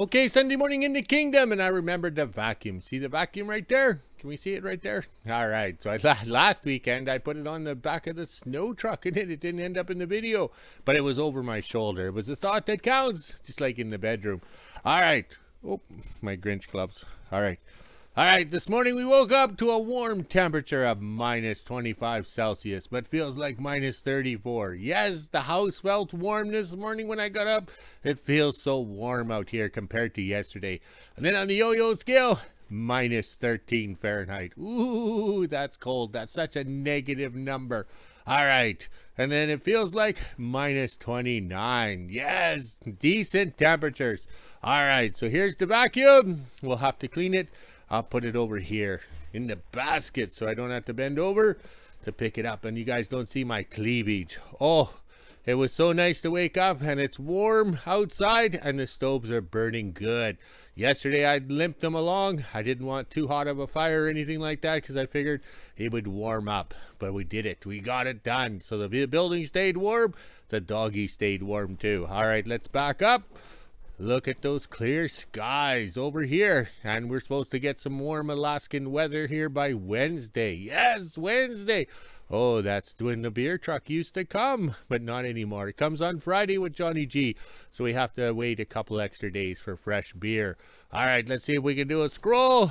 Okay, Sunday morning in the kingdom, and I remembered the vacuum. See the vacuum right there? Can we see it right there? All right. So last weekend, I put it on the back of the snow truck, and it didn't end up in the video, but it was over my shoulder. It was a thought that counts, just like in the bedroom. All right. Oh, my Grinch gloves. All right. All right, this morning we woke up to a warm temperature of minus 25 Celsius, but feels like minus 34. Yes, the house felt warm this morning when I got up. It feels so warm out here compared to yesterday. And then on the yo-yo scale, minus 13 Fahrenheit. Ooh, that's cold. That's such a negative number. All right, and then it feels like minus 29. Yes, decent temperatures. All right, so here's the vacuum. We'll have to clean it. I'll put it over here in the basket so I don't have to bend over to pick it up and you guys don't see my cleavage. Oh, it was so nice to wake up and it's warm outside and the stoves are burning good. Yesterday I limped them along. I didn't want too hot of a fire or anything like that because I figured it would warm up. But we did it. We got it done. So the building stayed warm. The doggy stayed warm too. All right, let's back up. Look at those clear skies over here. And we're supposed to get some warm Alaskan weather here by Wednesday. Yes, Wednesday. Oh, that's when the beer truck used to come, but not anymore. It comes on Friday with Johnny G. So we have to wait a couple extra days for fresh beer. All right, let's see if we can do a scroll.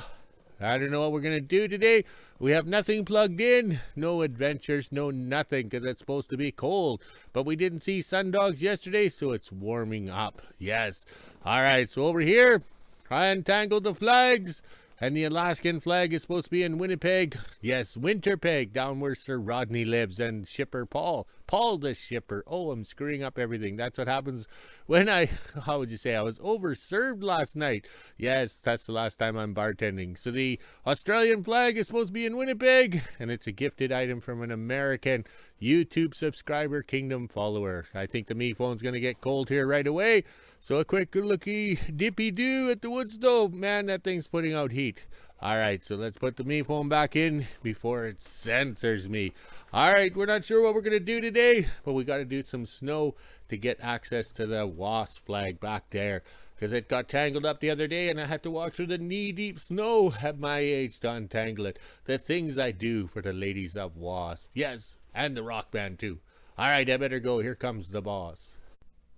I don't know what we're going to do today. We have nothing plugged in. No adventures, no nothing, because it's supposed to be cold. But we didn't see sundogs yesterday, so it's warming up. Yes. All right, so over here, I untangled the flags. And the Alaskan flag is supposed to be in Winnipeg. Yes, Winterpeg, down where Sir Rodney lives, and shipper Paul. Paul the shipper. Oh, I'm screwing up everything. That's what happens when how would you say, I was overserved last night. Yes, that's the last time I'm bartending. So the Australian flag is supposed to be in Winnipeg, and it's a gifted item from an American YouTube subscriber, Kingdom follower. I think the me phone's going to get cold here right away. So a quick looky dippy do at the wood stove. Man, that thing's putting out heat. All right, so let's put the me phone back in before it censors me. All right, we're not sure what we're going to do today, but we got to do some snow to get access to the WASP flag back there. Because it got tangled up the other day and I had to walk through the knee-deep snow at my age to untangle it. The things I do for the ladies of WASP. Yes, and the rock band too. All right, I better go. Here comes the boss.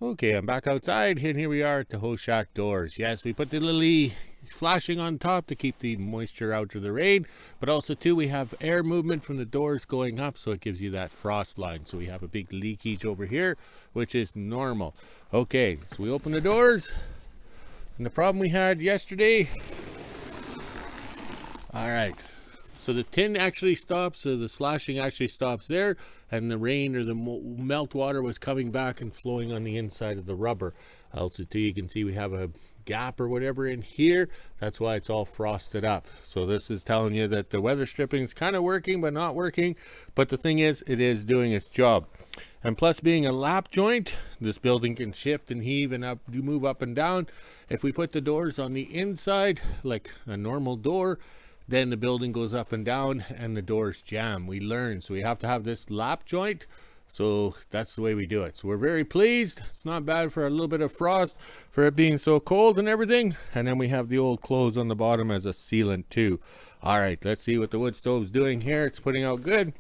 Okay, I'm back outside, and here we are at the hose shack doors. Yes, we put the lily flashing on top to keep the moisture out of the rain, but also, too, we have air movement from the doors going up, so it gives you that frost line. So we have a big leakage over here, which is normal. Okay, so we open the doors, and the problem we had yesterday... All right. So the tin actually stops, so the slashing actually stops there, and the rain or the melt water was coming back and flowing on the inside of the rubber. Also, too, you can see we have a gap or whatever in here. That's why it's all frosted up. So this is telling you that the weather stripping is kind of working, but not working. But the thing is, it is doing its job. And plus, being a lap joint, this building can shift and heave and move up and down. If we put the doors on the inside, like a normal door, then the building goes up and down and the doors jam. We learn. So we have to have this lap joint. So that's the way we do it. So we're very pleased. It's not bad for a little bit of frost, for it being so cold and everything. And then we have the old clothes on the bottom as a sealant too. All right, let's see what the wood stove's doing here. It's putting out good.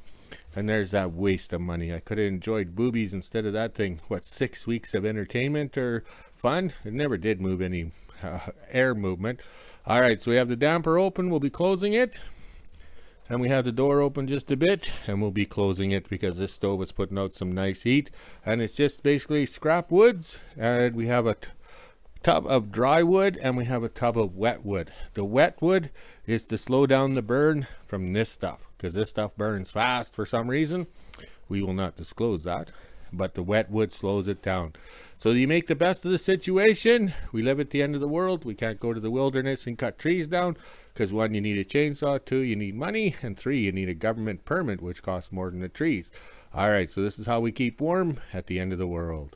And there's that waste of money. I could have enjoyed boobies instead of that thing. What, 6 weeks of entertainment or fun? It never did move any air movement. All right, so we have the damper open. We'll be closing it. And we have the door open just a bit. And we'll be closing it because this stove is putting out some nice heat. And it's just basically scrap woods. And we have a tub of dry wood and we have a tub of wet wood. The wet wood is to slow down the burn from this stuff, because this stuff burns fast for some reason. We will not disclose that, but the wet wood slows it down. So you make the best of the situation. We live at the end of the world. We can't go to the wilderness and cut trees down because 1, you need a chainsaw, 2, you need money, and 3, you need a government permit, which costs more than the trees. All right, so this is how we keep warm at the end of the world.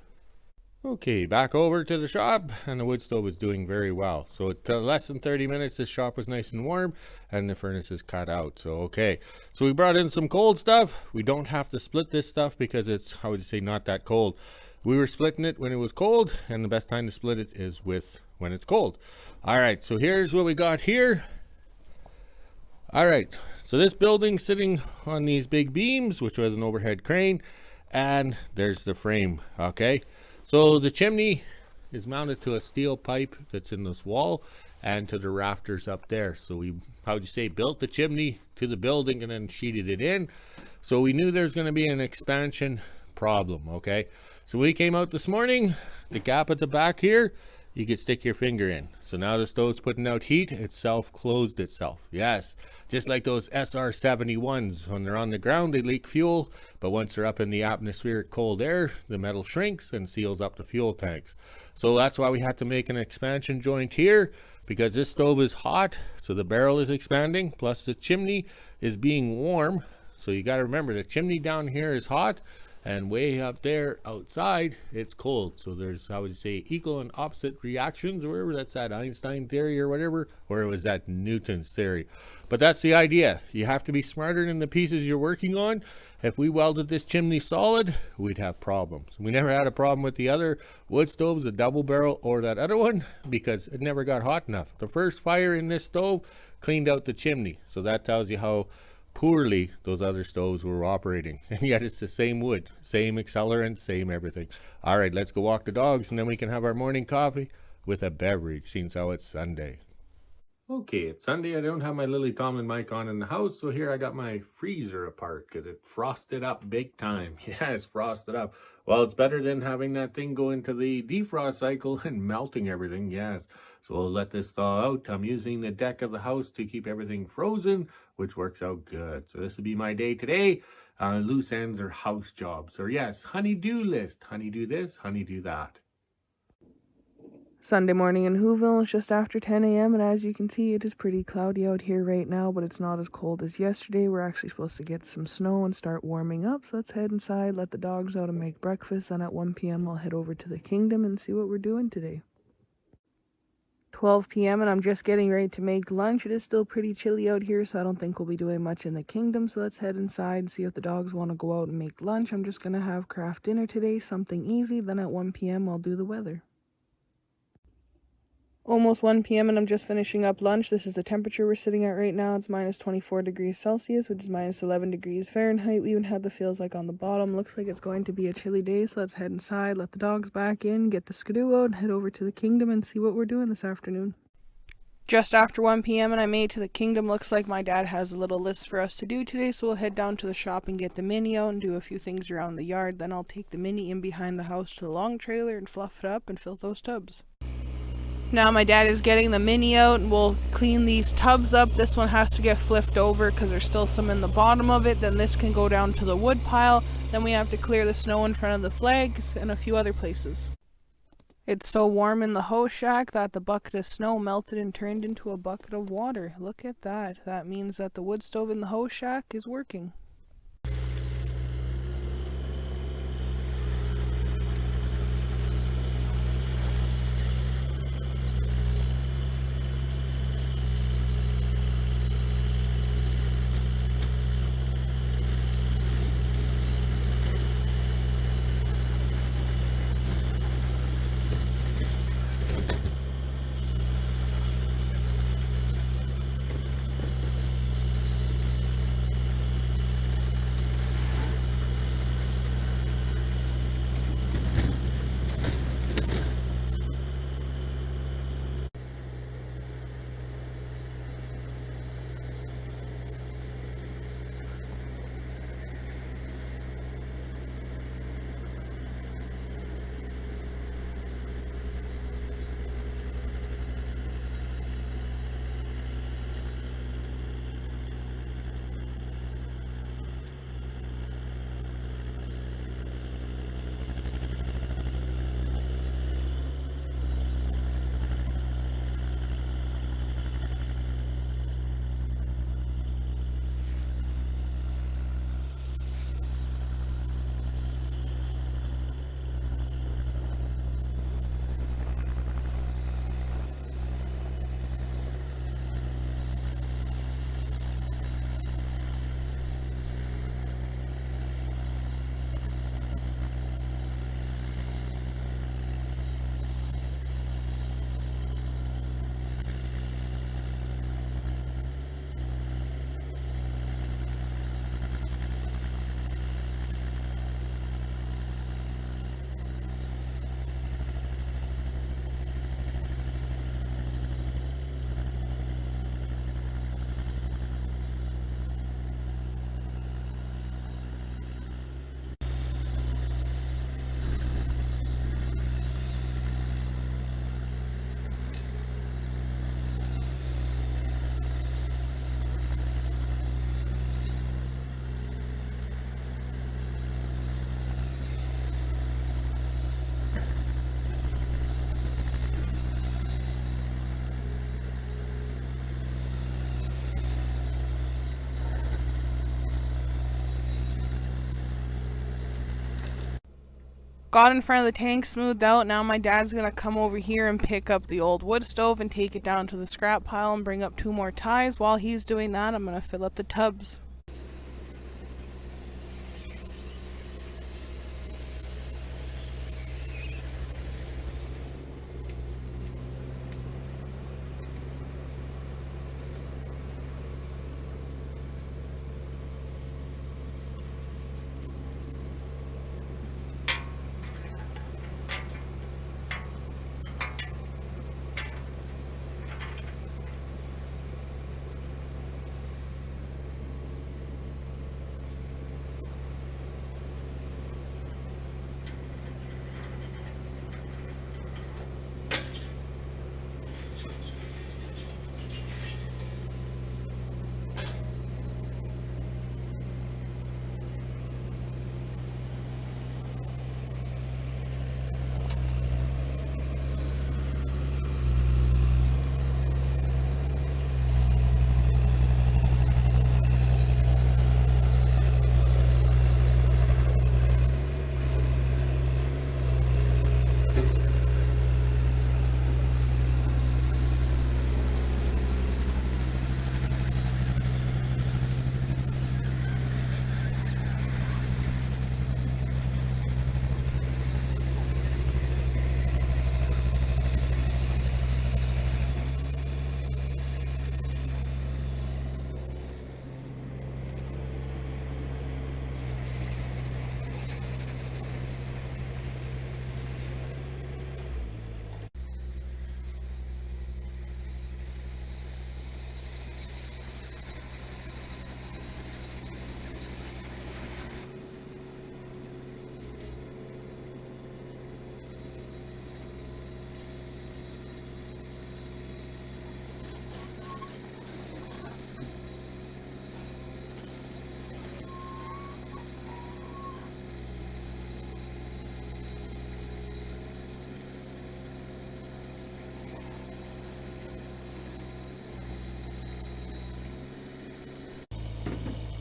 Okay, back over to the shop, and the wood stove is doing very well. So at less than 30 minutes, this shop was nice and warm, and the furnace is cut out. So, okay. So we brought in some cold stuff. We don't have to split this stuff because it's, how would you say, not that cold. We were splitting it when it was cold, and the best time to split it is with when it's cold. All right, so here's what we got here. All right, so this building sitting on these big beams, which was an overhead crane, and there's the frame, okay? So the chimney is mounted to a steel pipe that's in this wall and to the rafters up there. So we, built the chimney to the building and then sheeted it in. So we knew there's going to be an expansion problem, okay? So we came out this morning, the gap at the back here, you could stick your finger in. So now the stove's putting out heat, it self-closed itself. Yes, just like those SR-71s. When they're on the ground, they leak fuel, but once they're up in the atmospheric cold air, the metal shrinks and seals up the fuel tanks. So that's why we had to make an expansion joint here, because this stove is hot, so the barrel is expanding, plus the chimney is being warm. So you got to remember, the chimney down here is hot, and way up there outside it's cold. So there's, equal and opposite reactions, or whatever. That's that Einstein theory or whatever, or it was that Newton's theory. But that's the idea. You have to be smarter than the pieces you're working on. If we welded this chimney solid, we'd have problems. We never had a problem with the other wood stoves, the double barrel or that other one, because it never got hot enough. The first fire in this stove cleaned out the chimney. So that tells you how poorly those other stoves were operating. And yet it's the same wood, same accelerant, same everything. All right, let's go walk the dogs, and then we can have our morning coffee with a beverage, since how it's Sunday. Okay, it's Sunday. I don't have my Lily Tomlin mic on in the house, so here I got my freezer apart because it frosted up big time. Yes, frosted up. Well, it's better than having that thing go into the defrost cycle and melting everything. Yes. So we'll let this thaw out. I'm using the deck of the house to keep everything frozen, which works out good. So this will be my day today. Loose ends or house jobs. Or yes, honey-do list. Honey-do this, honey-do that. Sunday morning in WHO-ville. It's just after 10 a.m. and as you can see, it is pretty cloudy out here right now, but it's not as cold as yesterday. We're actually supposed to get some snow and start warming up. So let's head inside, let the dogs out and make breakfast. Then at 1 p.m. I'll head over to the kingdom and see what we're doing today. 12 p.m. and I'm just getting ready to make lunch. It is still pretty chilly out here, so I don't think we'll be doing much in the kingdom. So let's head inside and see if the dogs want to go out and make lunch. I'm just going to have craft dinner today, something easy. Then at 1 p.m. I'll do the weather. Almost 1 p.m. and I'm just finishing up lunch. This is the temperature we're sitting at right now. It's minus 24 degrees Celsius, which is minus 11 degrees Fahrenheit. We even have the feels like on the bottom. Looks like it's going to be a chilly day, so let's head inside, let the dogs back in, get the skidoo out, and head over to the kingdom and see what we're doing this afternoon. Just after 1 p.m. and I made it to the kingdom. Looks like my dad has a little list for us to do today, so we'll head down to the shop and get the Mini out and do a few things around the yard. Then I'll take the Mini in behind the house to the long trailer and fluff it up and fill those tubs. Now my dad is getting the Mini out and we'll clean these tubs up. This one has to get flipped over because there's still some in the bottom of it. Then this can go down to the wood pile. Then we have to clear the snow in front of the flags and a few other places. It's so warm in the hose shack that the bucket of snow melted and turned into a bucket of water. Look at that. That means that the wood stove in the hose shack is working. Got in front of the tank, smoothed out. Now my dad's going to come over here and pick up the old wood stove and take it down to the scrap pile and bring up 2 more ties. While he's doing that, I'm going to fill up the tubs.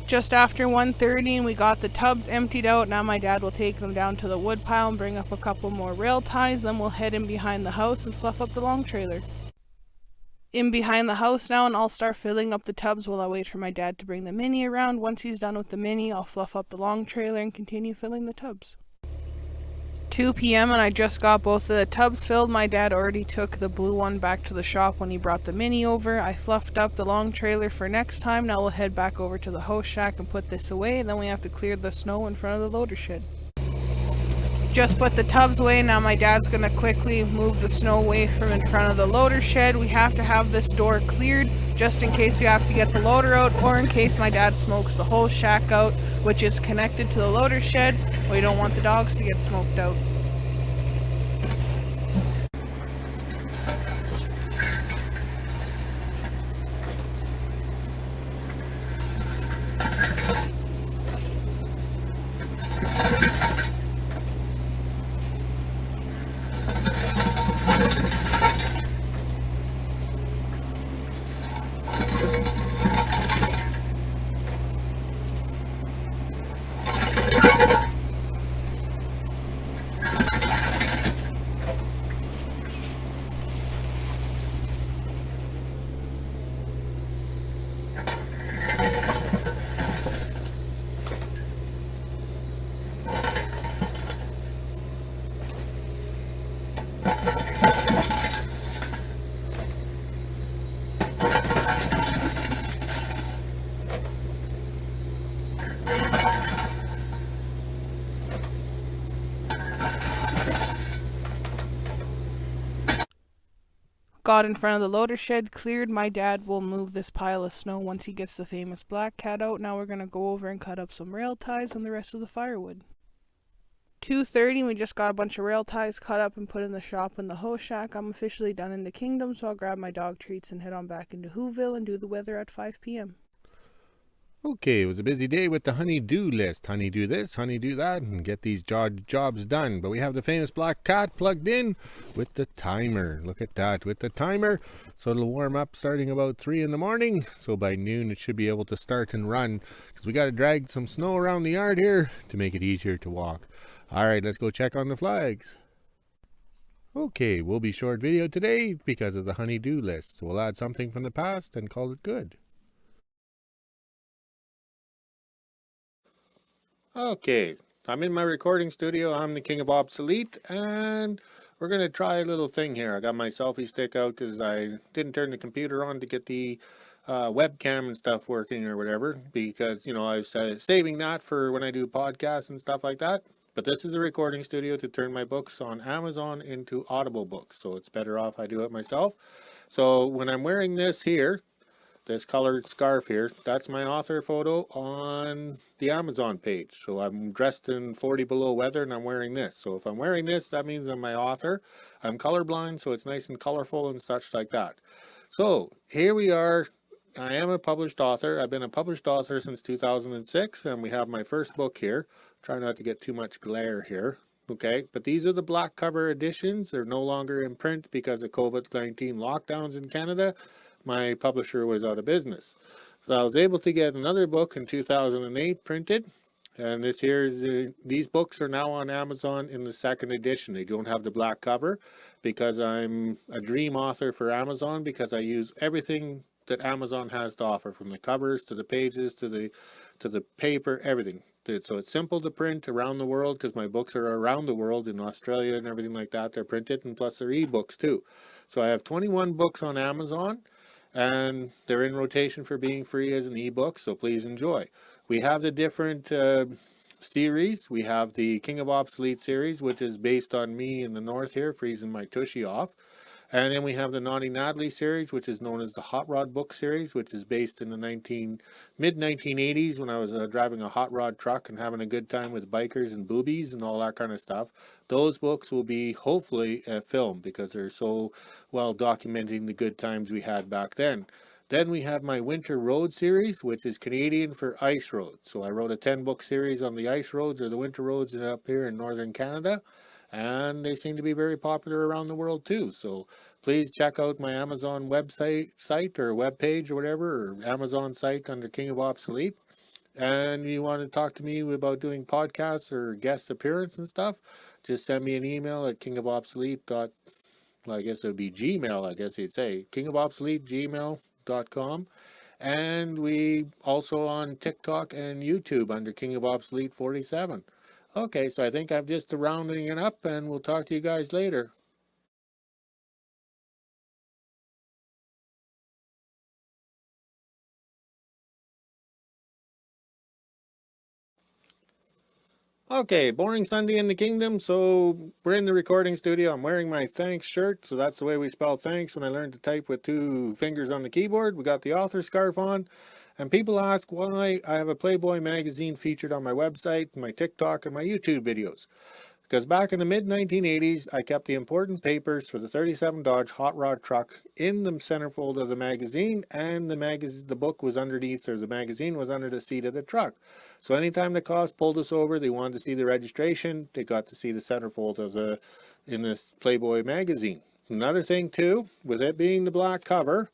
Just after 1:30 and we got the tubs emptied out. Now my dad will take them down to the wood pile and bring up a couple more rail ties. Then we'll head in behind the house and fluff up the long trailer. In behind the house now, and I'll start filling up the tubs while I wait for my dad to bring the mini around. Once he's done with the mini, I'll fluff up the long trailer and continue filling the tubs. 2 p.m. and I just got both of the tubs filled. My dad already took the blue one back to the shop when he brought the mini over. I fluffed up the long trailer for next time. Now we'll head back over to the host shack and put this away. Then we have to clear the snow in front of the loader shed. Just put the tubs away. Now my dad's going to quickly move the snow away from in front of the loader shed. We have to have this door cleared just in case we have to get the loader out, or in case my dad smokes the whole shack out, which is connected to the loader shed. We don't want the dogs to get smoked out. Got in front of the loader shed, cleared. My dad will move this pile of snow once he gets the famous black cat out. Now we're going to go over and cut up some rail ties and the rest of the firewood. 2:30, we just got a bunch of rail ties cut up and put in the shop in the host shack. I'm officially done in the kingdom, so I'll grab my dog treats and head on back into WHO-ville and do the weather at 5 p.m. Okay, it was a busy day with the honey-do list. Honey-do this, honey-do that, and get these jobs done. But we have the famous black cat plugged in with the timer. Look at that, with the timer. So it'll warm up starting about 3 in the morning. So by noon, it should be able to start and run. Because we got to drag some snow around the yard here to make it easier to walk. All right, let's go check on the flags. Okay, we'll be short video today because of the honey-do list. So we'll add something from the past and call it good. Okay, I'm in my recording studio. I'm the King of Obsolete, and we're going to try a little thing here. I got my selfie stick out because I didn't turn the computer on to get the webcam and stuff working or whatever, because, you know, I was saving that for when I do podcasts and stuff like that. But this is a recording studio to turn my books on Amazon into Audible books, so it's better off I do it myself. So when I'm wearing this here, this colored scarf here, that's my author photo on the Amazon page. So I'm dressed in 40 below weather and I'm wearing this. So if I'm wearing this, that means I'm my author. I'm colorblind, so it's nice and colorful and such like that. So here we are. I am a published author. I've been a published author since 2006, and we have my first book here. Try not to get too much glare here. Okay, but these are the black cover editions. They're no longer in print because of COVID-19 lockdowns in Canada. My publisher was out of business. So I was able to get another book in 2008 printed, and this here's these books are now on Amazon in the second edition. They don't have the black cover because I'm a dream author for Amazon, because I use everything that Amazon has to offer, from the covers to the pages to the paper, everything. So it's simple to print around the world, because my books are around the world, in Australia and everything like that. They're printed, and plus they're ebooks too. So I have 21 books on Amazon, and they're in rotation for being free as an ebook, so please enjoy. We have the different series. We have the King of Obsolete series, which is based on me in the north here freezing my tushy off. And then we have the Naughty Natalie series, which is known as the Hot Rod book series, which is based in the mid-1980s, when I was driving a hot rod truck and having a good time with bikers and boobies and all that kind of stuff. Those books will be hopefully a film, because they're so well documenting the good times we had back then. Then we have my Winter Road series, which is Canadian for ice roads. So I wrote a 10-book series on the ice roads, or the winter roads up here in northern Canada, and they seem to be very popular around the world too. So please check out my Amazon site or webpage or whatever, or Amazon site under King of Obsolete. And you want to talk to me about doing podcasts or guest appearance and stuff, just send me an email at kingofobsolete. Well, I guess it would be Gmail, I guess you'd say, kingofobsolete@gmail.com. And we also on TikTok and YouTube under King of Obsolete 47. Okay, so I think I'm just rounding it up, and we'll talk to you guys later. Okay, boring Sunday in the kingdom. So we're in the recording studio. I'm wearing my thanks shirt, so that's the way we spell thanks when I learned to type with 2 fingers on the keyboard. We got the author scarf on, and people ask why I have a Playboy magazine featured on my website, my TikTok, and my YouTube videos. Because back in the mid-1980s, I kept the important papers for the 37 Dodge hot rod truck in the centerfold of the magazine, and the book was underneath, or the magazine was under the seat of the truck. So anytime the cops pulled us over, they wanted to see the registration, they got to see the centerfold of in this Playboy magazine. Another thing too, with it being the black cover,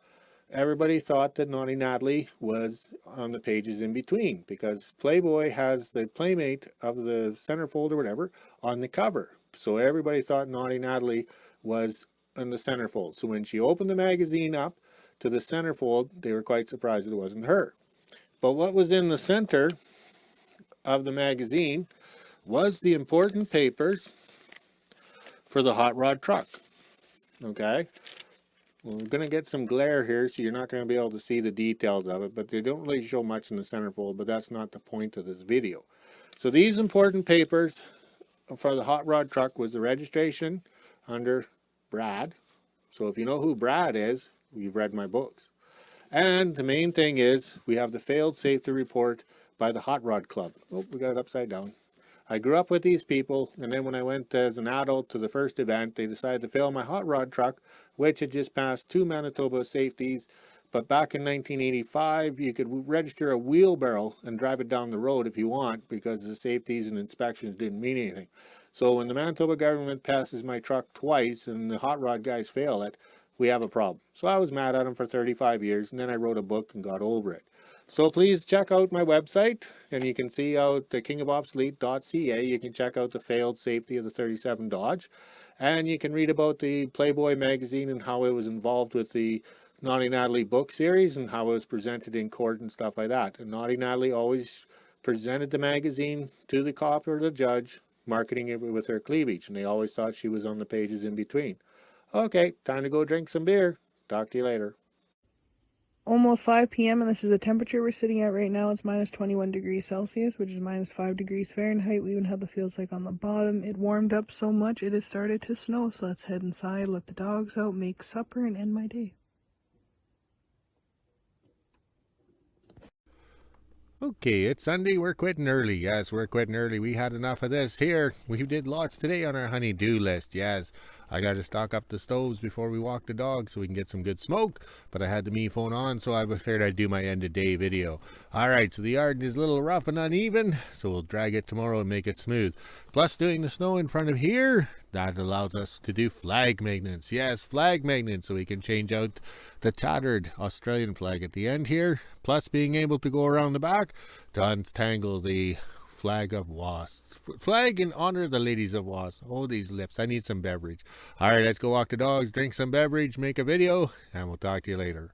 everybody thought that Naughty Natalie was on the pages in between, because Playboy has the Playmate of the centerfold or whatever on the cover. So everybody thought Naughty Natalie was in the centerfold. So when she opened the magazine up to the centerfold, they were quite surprised that it wasn't her. But what was in the center of the magazine was the important papers for the hot rod truck. Okay. Well, we're going to get some glare here, so you're not going to be able to see the details of it, but they don't really show much in the centerfold, but that's not the point of this video. So these important papers for the hot rod truck was the registration under Brad. So if you know who Brad is, you've read my books. And the main thing is we have the failed safety report by the Hot Rod Club. Oh, we got it upside down. I grew up with these people, and then when I went as an adult to the first event, they decided to fail my hot rod truck, which had just passed 2 Manitoba safeties. But back in 1985, you could register a wheelbarrow and drive it down the road if you want, because the safeties and inspections didn't mean anything. So when the Manitoba government passes my truck twice and the hot rod guys fail it, we have a problem. So I was mad at them for 35 years, and then I wrote a book and got over it. So please check out my website, and you can see out the kingofobsolete.ca. You can check out the failed safety of the 37 Dodge, and you can read about the Playboy magazine and how it was involved with the Naughty Natalie book series and how it was presented in court and stuff like that. And Naughty Natalie always presented the magazine to the cop or the judge, marketing it with her cleavage, and they always thought she was on the pages in between. Okay, time to go drink some beer. Talk to you later. Almost 5 p.m. and this is the temperature we're sitting at right now. It's minus 21 degrees Celsius, which is minus 5 degrees Fahrenheit. We even have the feels like on the bottom. It warmed up so much it has started to snow, so let's head inside, let the dogs out, make supper, and end my day. Okay, it's Sunday. We're quitting early. Yes, we're quitting early. We had enough of this here. We did lots today on our honey-do list. Yes, I got to stock up the stoves before we walk the dog so we can get some good smoke. But I had the me phone on, so I figured I'd do my end-of-day video. All right, so the yard is a little rough and uneven, so we'll drag it tomorrow and make it smooth. Plus, doing the snow in front of here, that allows us to do flag maintenance. Yes, flag maintenance, so we can change out the tattered Australian flag at the end here. Plus, being able to go around the back to untangle the flag of wasps. Flag in honor of the ladies of wasps. Oh, these lips. I need some beverage. All right, let's go walk the dogs, drink some beverage, make a video, and we'll talk to you later.